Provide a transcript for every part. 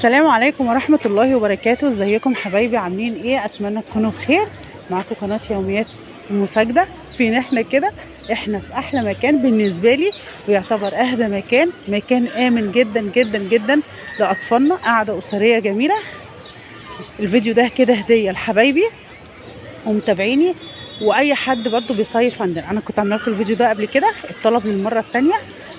السلام عليكم ورحمة الله وبركاته. ازيكم حبايبي؟ عاملين ايه؟ اتمنى تكونوا بخير. معاكم قناة يوميات المساجدة. فين احنا كده؟ احنا في احلى مكان بالنسبة لي، ويعتبر اهدى مكان امن جدا جدا جدا لاطفالنا. قعدة اسرية جميلة. الفيديو ده كده هدية لحبايبي ومتابعيني واي حد برضو بيصيف عندنا. انا كنت عامله لكم الفيديو ده قبل كده، الطلب للمره الثانيه.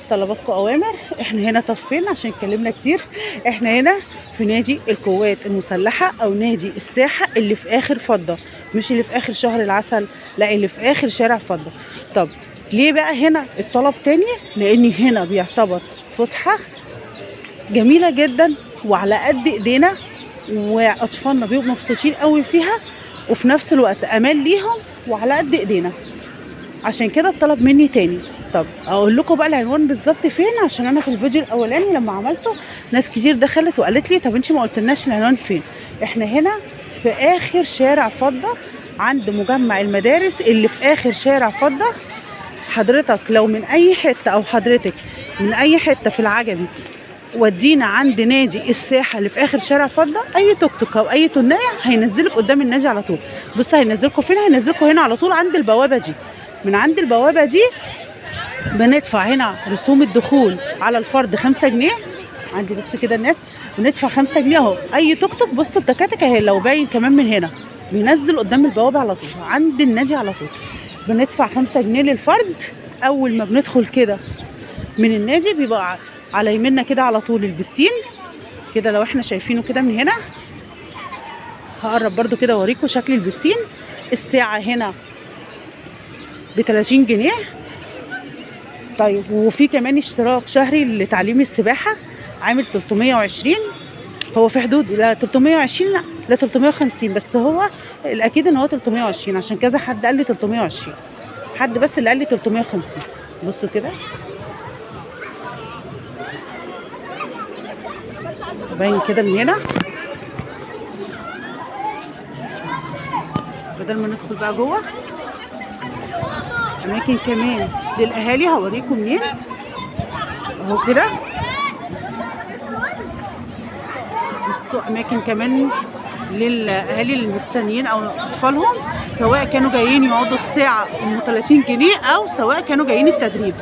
طلباتكم اوامر. احنا هنا طفينا عشان اتكلمنا كتير. احنا هنا في نادي القوات المسلحه او نادي الساحه اللي في اخر فضه، مش اللي في اخر شهر العسل، لا اللي في اخر شارع فضه. طب ليه بقى هنا الطلب تاني؟ لان هنا بيعتبر فسحه جميله جدا وعلى قد ايدينا، واطفالنا بيبقوا مبسوطين قوي فيها، وفي نفس الوقت امان ليهم وعلى قد ايدينا. عشان كده الطلب مني تاني. طب اقول لكم بقى العنوان بالظبط فين، عشان انا في الفيديو الاولاني لما عملته ناس كتير دخلت وقالت لي طب انت ما قلتلناش العنوان فين. احنا هنا في اخر شارع فضه عند مجمع المدارس اللي في اخر شارع فضه. حضرتك لو من اي حته او حضرتك من اي حته في العجمي ودينا عند نادي الساحه اللي في اخر شارع فضه، اي توك توك او اي تنايه هينزلك قدام النادي على طول. بص هينزلكوا فين؟ هينزلكوا هنا على طول عند البوابه دي. من عند البوابه دي بندفع هنا رسوم الدخول على الفرد 5 جنيه. عندي بس كده الناس بندفع 5 جنيه اهو. اي توك توك بصوا التكاتك اهي، لو باين كمان من هنا بينزل قدام البوابه على طول عند النادي على طول. بندفع 5 جنيه للفرد. اول ما بندخل كده من النادي بيبقى على يمنا كده على طول البسين كده، لو احنا شايفينه كده من هنا. هقرب برضو كده اوريكم شكل البسين. الساعه هنا ب30 جنيه. طيب وفي كمان اشتراك شهري لتعليم السباحه عامل 320. هو في حدود لا 320 لا 350، بس هو الاكيد ان هو 320 عشان كذا حد قال لي 320. حد بس اللي قال لي 350. بصوا كده باين كده من هنا. بدل ما ندخل بقى جوه اماكن كمان للاهالي هوريكم منين اهو كده. بصوا اماكن كمان للاهالي المستنيين او اطفالهم، سواء كانوا جايين يقعدوا الساعه ام 30 جنيه او سواء كانوا جايين التدريب.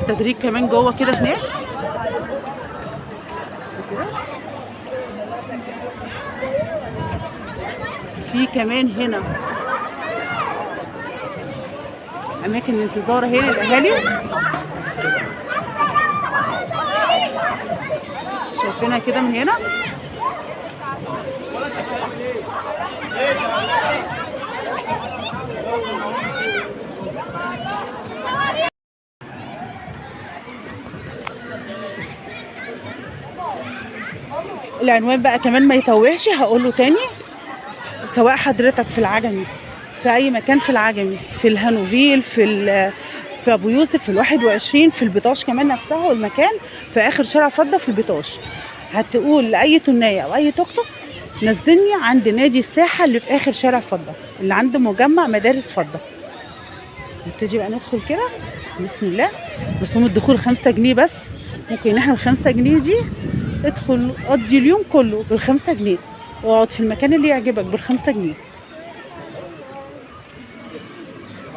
التدريب كمان جوه كده هناك. في كمان هنا اماكن الانتظار اهي للاهالي، شايفينها كده من هنا. العنوان بقى كمان ما يتوهش، هقوله تاني. سواء حضرتك في العجمي في اي مكان في العجمي، في الهانوفيل، في ابو يوسف، في ال21، في البطاش كمان نفسها، والمكان في اخر شارع فضه في البطاش، هتقول لاي تنايه او اي توك توك نزلني عند نادي الساحه اللي في اخر شارع فضه اللي عند مجمع مدارس فضه. نبتدي بقى ندخل كده. بسم الله. رسوم الدخول 5 جنيه بس. ممكن احنا ب5 جنيه دي ادخل قضي اليوم كله بال5 جنيه، واقعد في المكان اللي يعجبك بال5 جنيه.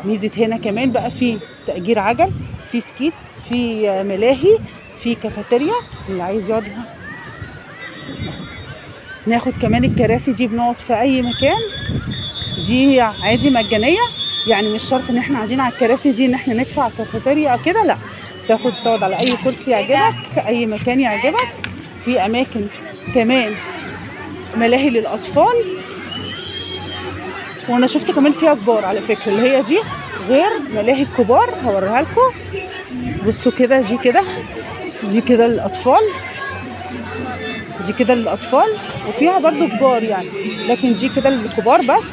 ميزة هنا كمان بقى في تأجير عجل، في سكيت، في ملاهي، في كافيتيريا اللي عايز يقعد هنا. ناخد كمان الكراسي دي بنقعد في اي مكان، دي عادي مجانية. يعني مش شرط ان احنا قاعدين على الكراسي دي ان احنا ندفع كافيتيريا او كده، لا تقعد على اي كرسي يعجبك، اي مكان يعجبك. في اماكن كمان ملاهي للاطفال، وانا شفت كمان فيها كبار على فكره، اللي هي دي غير ملاهي الكبار هوريها لكم. بصوا كده دي كده للاطفال، دي كده للاطفال وفيها برضو كبار يعني، لكن دي كده للكبار بس.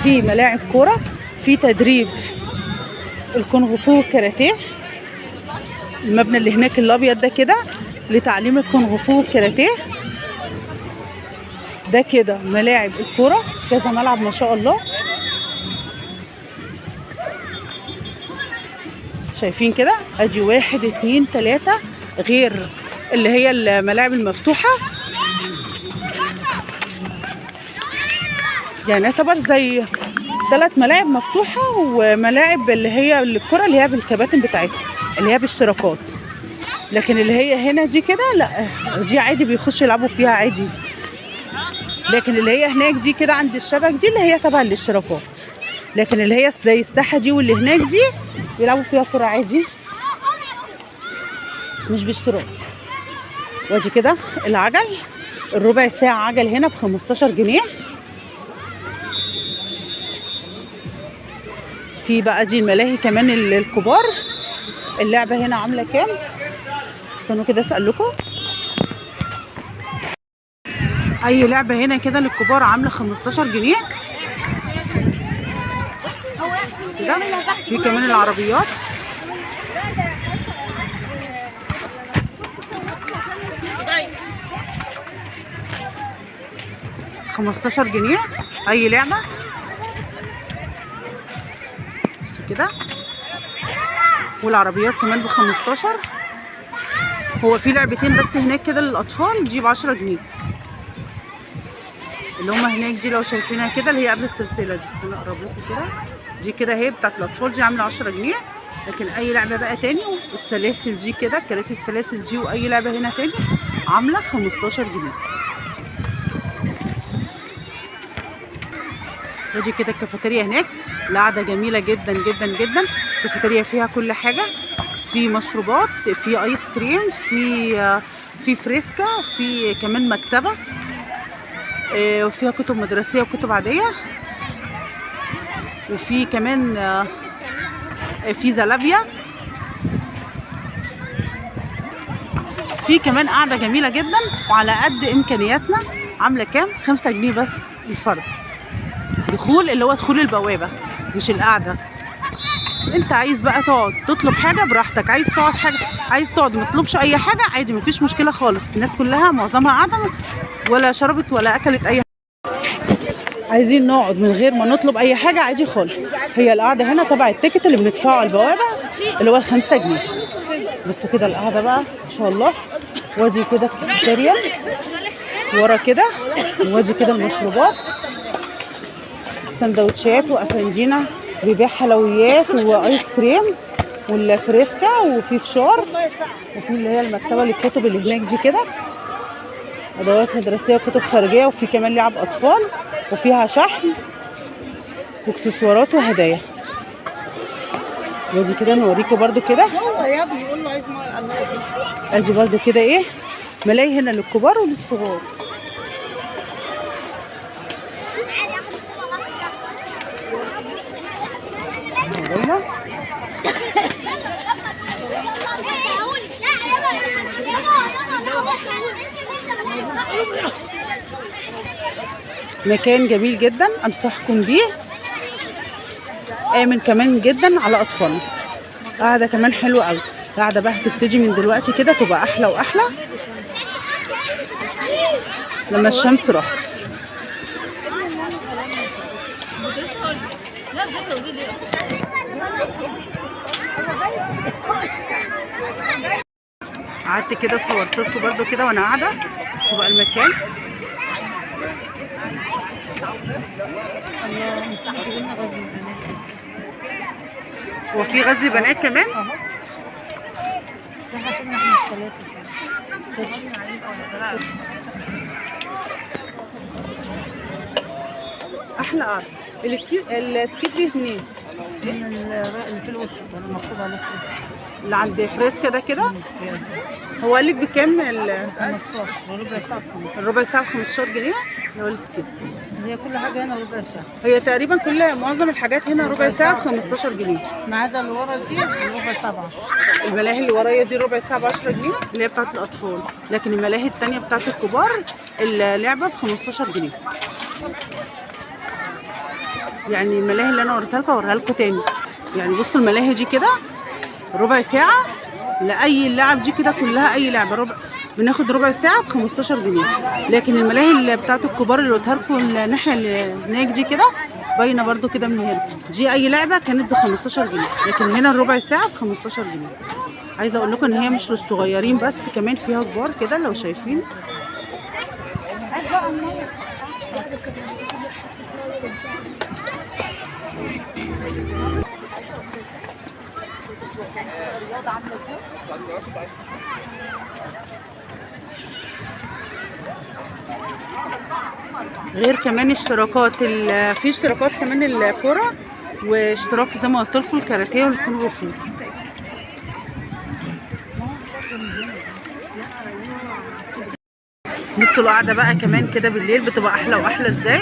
في ملاعب كوره، في تدريب الكونغ فو والكاراتيه. المبنى اللي هناك الابيض ده كده لتعليم الكونغ فو والكاراتيه. ده كده ملاعب الكوره، كذا ملعب ما شاء الله. شايفين كده؟ ادي 1 2 3 غير اللي هي الملاعب المفتوحه، يعني يعتبر زي 3 ملاعب مفتوحه وملاعب اللي هي الكره اللي هي بالكباتن بتاعتها اللي هي بالاشتراكات. لكن اللي هي هنا دي كده لا، دي عادي بيخشوا يلعبوا فيها عادي دي. لكن اللي هي هناك دي كده عند الشبك دي اللي هي تبع الاشتراكات. لكن اللي هي زي الساحه دي واللي هناك دي بيلعبوا فيها كره عادي مش باشتراك. وادي كده العجل، الربع ساعه عجل هنا ب 15 جنيه. في بقى دي الملاهي كمان الكبار، اللعبه هنا عامله كام؟ استنوا كده اسال لكم. اي لعبه هنا كده للكبار عامله 15 جنيه كده. في كمان العربيات، $15 جنيه اي لعبه. بصوا كده، والعربيات كمان ب15. هو في لعبتين بس هناك كده للاطفال دي ب10 جنيه، اللي هما هناك دي لو شايفينها كده اللي هي قبل السلسله دي. انا اقرب لكم كده، دي كده هي بتاعت الاطفال دي عامله 10 جنيه. لكن اي لعبه بقى تاني والسلاسل دي كده، كراسي السلاسل دي واي لعبه هنا تاني عامله 15 جنيه. ودي كده الكافيتيريا هناك، القعده جميله جدا جدا جدا. الكافيتيريا فيها كل حاجه، في مشروبات، في ايس كريم، في فريسكا، في كمان مكتبه وفيها كتب مدرسيه وكتب عاديه، وفي كمان في زلابيا. في كمان قاعده جميله جدا وعلى قد امكانياتنا. عامله كام؟ 5 جنيه بس الفرد دخول، اللي هو دخول البوابه مش القعده. انت عايز بقى تقعد تطلب حاجه براحتك، عايز تقعد حاجه، عايز تقعد ما تطلبش اي حاجه عادي مفيش مشكله خالص. الناس كلها معظمها قاعده ولا شربت ولا اكلت اي حاجه. عايزين نقعد من غير ما نطلب اي حاجه عادي خالص. هي القعده هنا تبع التيكت اللي بندفعه على البوابه اللي هو ال5 جنيه بس. كده القعده بقى ان شاء الله. وادي كده الكافيتيريا ورا كده، وادي كده المشروبات، سندوتشات وافندينا بيبيع حلويات وايس كريم والفريسكا، وفي فشار، وفي اللي هي المكتبه للكتب اللي هناك دي كده، ادوات مدرسيه وكتب خارجيه، وفي كمان لعب اطفال وفيها شحن واكسسوارات وهدايا. ودي كده نوريكم برده كده. ادي برده كده ايه، ملاهي هنا للكبار وللصغار. مكان جميل جدا انصحكم بيه، امن كمان جدا على اطفالنا. قاعده كمان حلوه قوي. قاعده بقى هتبتدي من دلوقتي كده تبقى احلى واحلى لما الشمس راحت. قعدت كده صورت لكم برده كده وانا قاعده. بصوا بقى المكان. وفي غزل بنات كمان. احلى قعده. السكيت دي منين؟ اللي في الوش المكتوب عليه اللي عند فريسكا ده كده. هو قال لك بكام؟ 15 ربع ساعه. الربع ساعه ب 15 جنيه اللي هو السكيت. هي كل حاجه هنا ربع ساعه. هي تقريبا معظم الحاجات هنا ربع ساعه ب 15 جنيه ما عدا اللي ورا دي ربع ساعه ب 10. الملاهي اللي ورايا دي ربع ساعه ب 10 جنيه اللي هي بتاعت الاطفال. لكن الملاهي الثانيه بتاعت الكبار اللعبه ب 15 جنيه. يعني الملاهي اللي انا وريتها لكم اوريها لكم تاني. يعني بصوا الملاهي دي كده ربع ساعه لاي اللعب دي كده كلها. اي لعبه بناخد ربع ساعه ب 15 جنيه. لكن الملاهي اللي بتاعت الكبار اللي قلتها لكم الناحيه اللي هناك دي كده باينه برضو كده من هنا. دي اي لعبه كانت ب 15 جنيه، لكن هنا الربع ساعه ب 15 جنيه. عايزه اقول لكم ان هي مش للصغيرين بس، كمان فيها كبار كده لو شايفين. غير كمان اشتراكات في اشتراكات كمان الكرة، واشتراك زي ما قلت لكم الكاراتيه والكونغ فو. بصوا القعده بقى كمان كده بالليل بتبقى احلى واحلى ازاي.